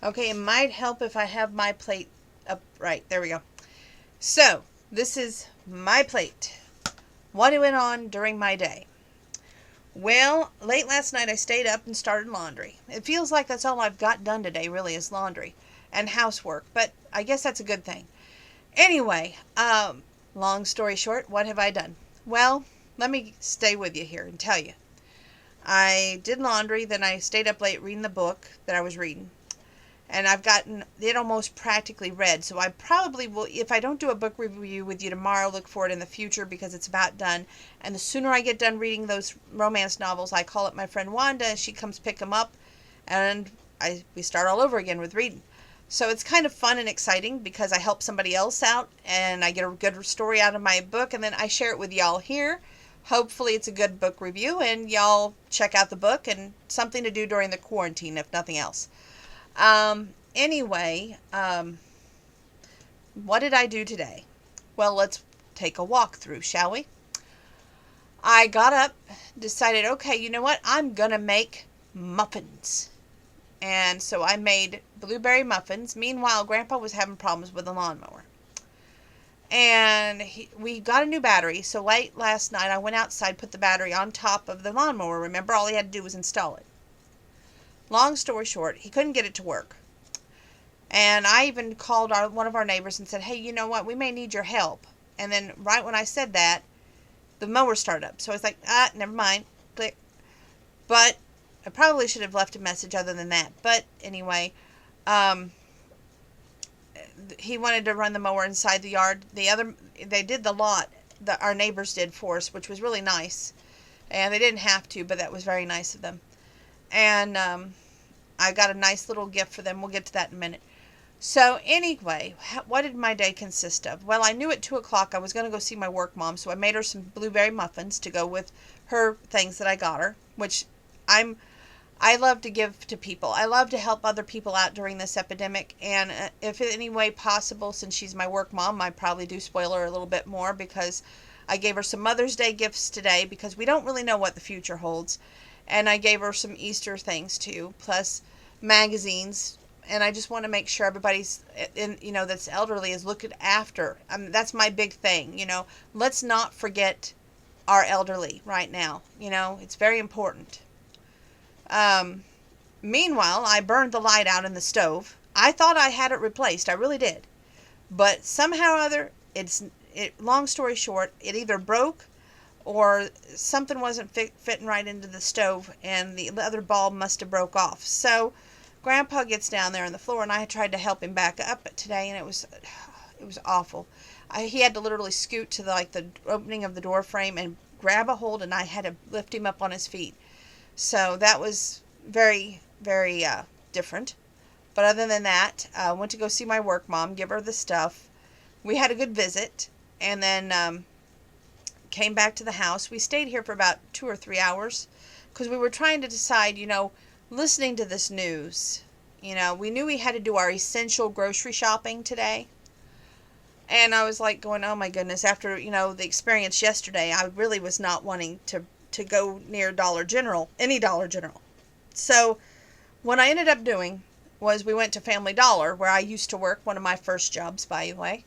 Okay, it might help if I have my plate up right. There we go. So, this is my plate. What went on during my day? Well, late last night I stayed up and started laundry. It feels like that's all I've got done today, really, is laundry and housework, but I guess that's a good thing. Anyway, long story short, what have I done? Well, let me stay with you here and tell you. I did laundry, then I stayed up late reading the book that I was reading. And I've gotten it almost practically read. So I probably will, if I don't do a book review with you tomorrow, look for it in the future because it's about done. And the sooner I get done reading those romance novels, I call up my friend Wanda. She comes pick them up, and we start all over again with reading. So it's kind of fun and exciting because I help somebody else out and I get a good story out of my book, and then I share it with y'all here. Hopefully, it's a good book review, and y'all check out the book and something to do during the quarantine, if nothing else. Anyway, what did I do today? Well, let's take a walk through, shall we? I got up, decided, okay, you know what? I'm gonna make muffins. And so I made blueberry muffins. Meanwhile, Grandpa was having problems with the lawnmower. And we got a new battery. So late last night, I went outside, put the battery on top of the lawnmower. Remember, all he had to do was install it. Long story short, he couldn't get it to work. And I even called one of our neighbors and said, hey, you know what? We may need your help. And then right when I said that, the mower started up. So I was like, never mind. Click. But I probably should have left a message other than that. But anyway, um, he wanted to run the mower inside the yard. They did the lot that our neighbors did for us, which was really nice. And they didn't have to, but that was very nice of them. And I got a nice little gift for them. We'll get to that in a minute. So anyway, what did my day consist of? Well, I knew at 2 o'clock I was going to go see my work mom, so I made her some blueberry muffins to go with her things that I got her, which I love to give to people. I love to help other people out during this epidemic, and if in any way possible, since she's my work mom, I probably do spoil her a little bit more because I gave her some Mother's Day gifts today because we don't really know what the future holds, and I gave her some Easter things too, plus magazines. And I just want to make sure everybody's that's elderly is looked after. That's my big thing. Let's not forget our elderly right now. It's very important. Um, Meanwhile, I burned the light out in the stove. I thought I had it replaced. I really did. But somehow or other, long story short, it either broke or something wasn't fitting right into the stove, and the other bulb must have broke off. So Grandpa gets down there on the floor, and I tried to help him back up today, and it was awful. He had to literally scoot to the opening of the door frame and grab a hold, and I had to lift him up on his feet. So that was very, very different. But other than that, I went to go see my work mom, give her the stuff. We had a good visit, and then came back to the house. We stayed here for about 2 or 3 hours because we were trying to decide, listening to this news, we knew we had to do our essential grocery shopping today. And I was like going, oh my goodness, after, the experience yesterday, I really was not wanting to go near Dollar General, any Dollar General. So what I ended up doing was we went to Family Dollar, where I used to work, one of my first jobs, by the way.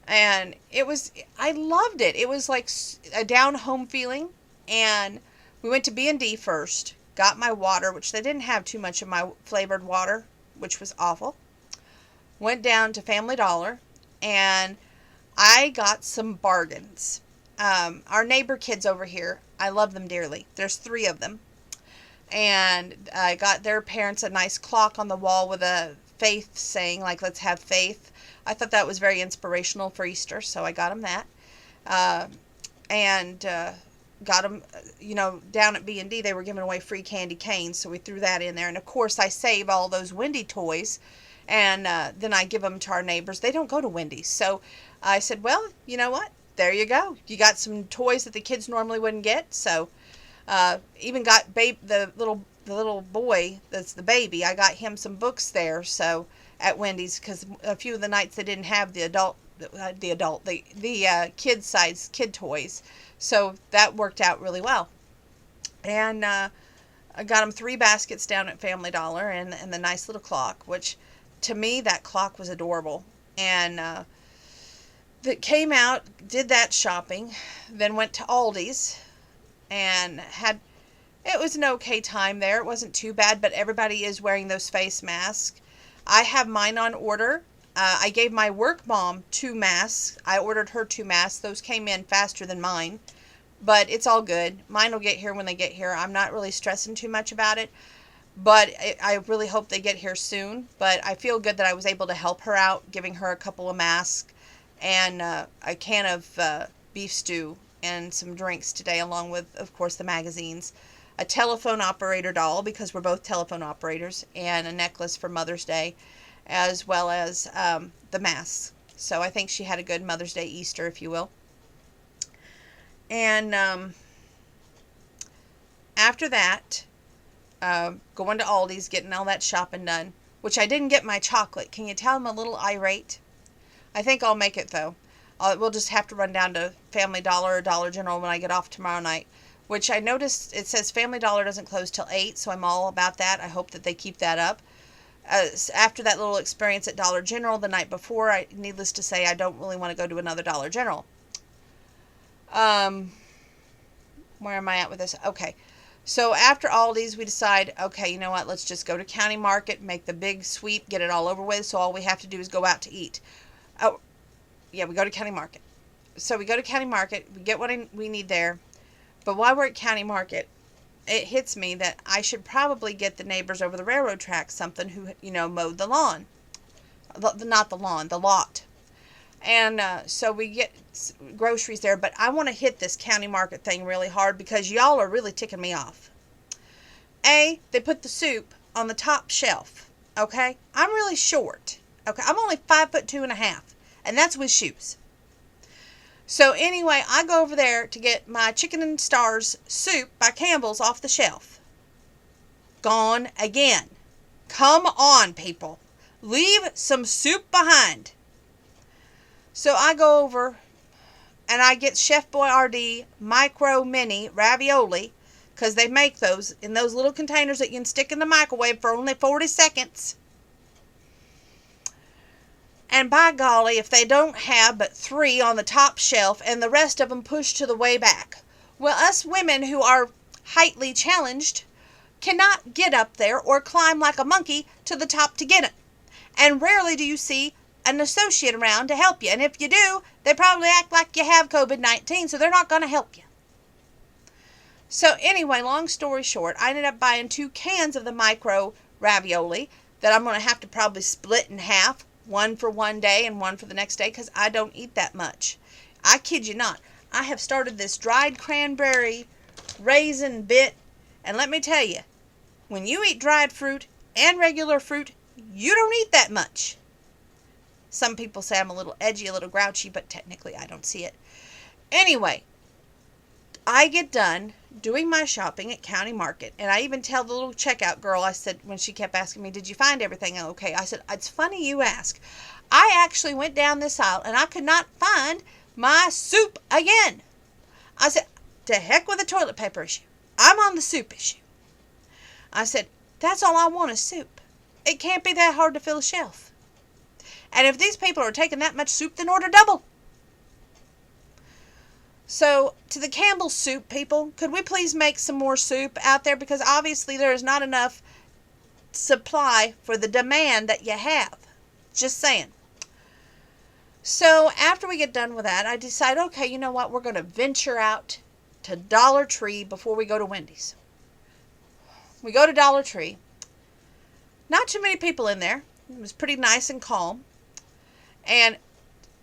And I loved it. It was like a down home feeling. And we went to B&D first, got my water, which they didn't have too much of my flavored water, which was awful. Went down to Family Dollar, and I got some bargains. Our neighbor kids over here, I love them dearly. There's 3 of them. And I got their parents a nice clock on the wall with a faith saying, let's have faith. I thought that was very inspirational for Easter, so I got them that. And got them, down at B&D, they were giving away free candy canes, so we threw that in there. And of course, I save all those Wendy toys, and then I give them to our neighbors. They don't go to Wendy's, so I said, well, you know what? There you go. You got some toys that the kids normally wouldn't get. So even got the little boy that's the baby. I got him some books there. So at Wendy's, because a few of the nights they didn't have the kid size kid toys. So that worked out really well. And I got them 3 baskets down at Family Dollar and the nice little clock, which to me that clock was adorable. And that came out, did that shopping, then went to Aldi's and had, it was an okay time there. It wasn't too bad, but everybody is wearing those face masks. I have mine on order. I gave my work mom 2 masks. I ordered her 2 masks. Those came in faster than mine, but it's all good. Mine will get here when they get here. I'm not really stressing too much about it, but I really hope they get here soon. But I feel good that I was able to help her out, giving her a couple of masks and a can of beef stew and some drinks today, along with, of course, the magazines, a telephone operator doll, because we're both telephone operators, and a necklace for Mother's Day, as well as the masks. So I think she had a good Mother's Day Easter, if you will. And after that, going to Aldi's, getting all that shopping done, which I didn't get my chocolate. Can you tell I'm a little irate? I think I'll make it, though. We'll just have to run down to Family Dollar or Dollar General when I get off tomorrow night, which I noticed it says Family Dollar doesn't close till 8, so I'm all about that. I hope that they keep that up. After that little experience at Dollar General the night before, needless to say, I don't really want to go to another Dollar General. Where am I at with this? Okay. So after Aldi's, we decide, okay, you know what? Let's just go to County Market, make the big sweep, get it all over with, so all we have to do is go out to eat. Oh, yeah, we go to County Market. So we go to County Market, we get what we need there. But while we're at County Market, it hits me that I should probably get the neighbors over the railroad tracks something who, mowed the lawn. Not the lawn, the lot. And so we get groceries there, but I want to hit this County Market thing really hard because y'all are really ticking me off. They put the soup on the top shelf, okay? I'm really short, okay? I'm only 5'2.5", and that's with shoes. So anyway, I go over there to get my Chicken and Stars soup by Campbell's off the shelf. Gone again. Come on, people. Leave some soup behind. So I go over and I get Chef Boyardee Micro Mini Ravioli, because they make those in those little containers that you can stick in the microwave for only 40 seconds. And by golly, if they don't have but 3 on the top shelf and the rest of them pushed to the way back. Well, us women who are heightly challenged cannot get up there or climb like a monkey to the top to get it. And rarely do you see an associate around to help you. And if you do, they probably act like you have COVID-19, so they're not going to help you. So anyway, long story short, I ended up buying 2 cans of the micro ravioli that I'm going to have to probably split in half, one for one day and one for the next day, because I don't eat that much. I kid you not. I have started this dried cranberry raisin bit, and let me tell you, when you eat dried fruit and regular fruit, you don't eat that much. Some people say I'm a little edgy, a little grouchy, but technically I don't see it. Anyway, I get done doing my shopping at County Market, and I even tell the little checkout girl, I said, when she kept asking me, did you find everything okay? I said, it's funny you ask. I actually went down this aisle, and I could not find my soup again. I said, to heck with the toilet paper issue. I'm on the soup issue. I said, that's all I want is soup. It can't be that hard to fill a shelf. And if these people are taking that much soup, then order double. So, to the Campbell's soup people, could we please make some more soup out there? Because obviously there is not enough supply for the demand that you have. Just saying. So, after we get done with that, I decide, okay, you know what? We're going to venture out to Dollar Tree before we go to Wendy's. We go to Dollar Tree. Not too many people in there. It was pretty nice and calm. And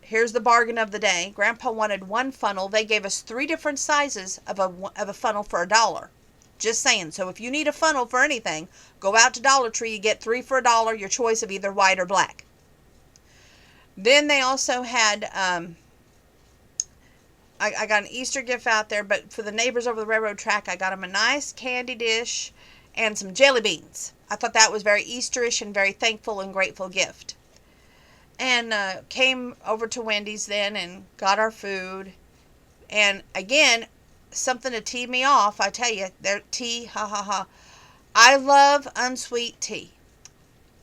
here's the bargain of the day. Grandpa wanted 1 funnel. They gave us 3 different sizes of a funnel for $1. Just saying. So if you need a funnel for anything, go out to Dollar Tree. You get 3 for $1. Your choice of either white or black. Then they also had, I got an Easter gift out there, but for the neighbors over the railroad track, I got them a nice candy dish and some jelly beans. I thought that was very Easterish and very thankful and grateful gift. And came over to Wendy's then and got our food. And again, something to tee me off. I tell you, their tea, ha ha ha. I love unsweet tea.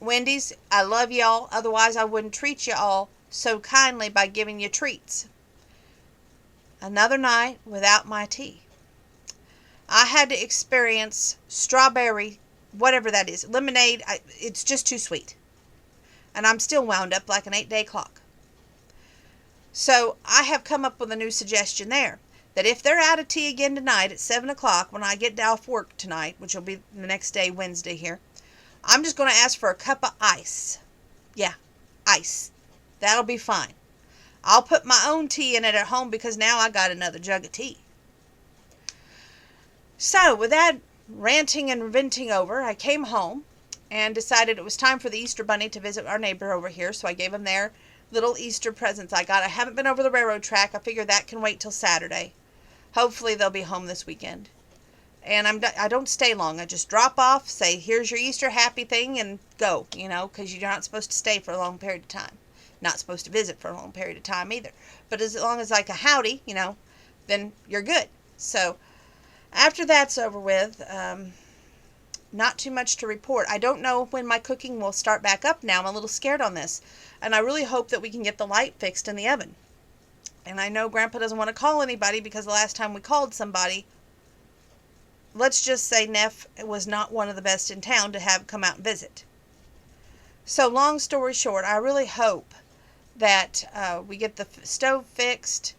Wendy's, I love y'all. Otherwise, I wouldn't treat y'all so kindly by giving you treats. Another night without my tea. I had to experience strawberry, whatever that is, lemonade. It's just too sweet. And I'm still wound up like an 8-day clock. So I have come up with a new suggestion there. That if they're out of tea again tonight at 7 o'clock when I get off work tonight, which will be the next day, Wednesday here, I'm just going to ask for a cup of ice. Yeah, ice. That'll be fine. I'll put my own tea in it at home because now I got another jug of tea. So with that ranting and venting over, I came home and decided it was time for the Easter Bunny to visit our neighbor over here, so I gave him their little Easter presents I got. I haven't been over the railroad track. I figure that can wait till Saturday. Hopefully they'll be home this weekend. And I don't stay long. I just drop off, say, here's your Easter happy thing, and go, because you're not supposed to stay for a long period of time. Not supposed to visit for a long period of time either. But as long as like a howdy, then you're good. So after that's over with, not too much to report. I don't know when my cooking will start back up now. I'm a little scared on this. And I really hope that we can get the light fixed in the oven. And I know Grandpa doesn't want to call anybody because the last time we called somebody, let's just say Neff was not one of the best in town to have come out and visit. So long story short, I really hope that we get the stove fixed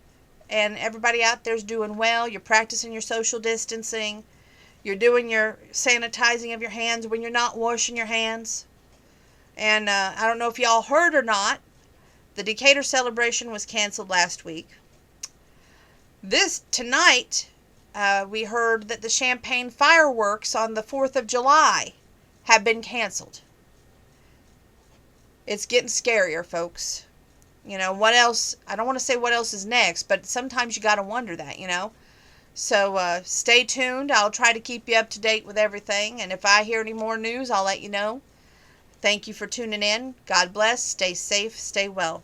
and everybody out there's doing well. You're practicing your social distancing. You're doing your sanitizing of your hands when you're not washing your hands. And I don't know if y'all heard or not, the Decatur celebration was canceled last week. Tonight, we heard that the Champaign fireworks on the 4th of July have been canceled. It's getting scarier, folks. What else? I don't want to say what else is next, but sometimes you got to wonder that, So stay tuned. I'll try to keep you up to date with everything. And if I hear any more news, I'll let you know. Thank you for tuning in. God bless. Stay safe. Stay well.